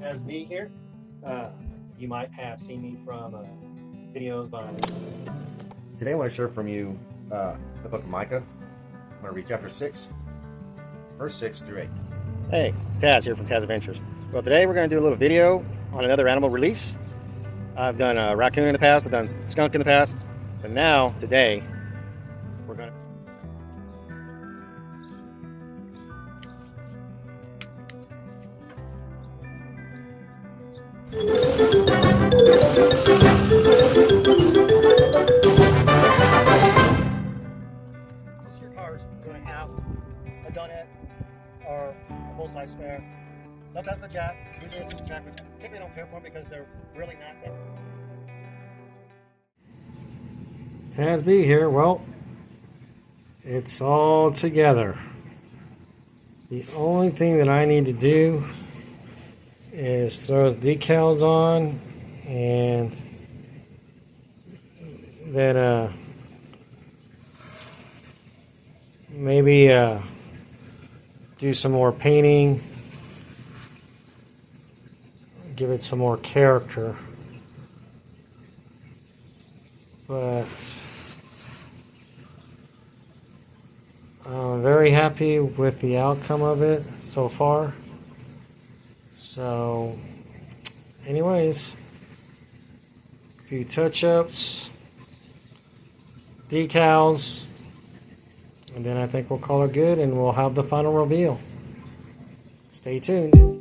As V here. You might have seen me from videos by. Today I want to share from you the book of Micah. I'm going to read chapter 6, verse 6 through 8. Hey, Taz here from Taz Adventures. Well, today we're going to do a little video on another animal release. I've done a raccoon in the past, I've done skunk in the past, but now, today, we're going to... Most of your cars are going to have a donut or a full-size spare. Sometimes a jack, usually a super jack, which I particularly don't care for because they're really not big. Taz B here. Well, it's all together. The only thing that I need to do is throw the decals on and then maybe do some more painting, give it some more character. But I'm very happy with the outcome of it so far. So, anyways, a few touch-ups, decals, and then I think we'll call it good and we'll have the final reveal. Stay tuned.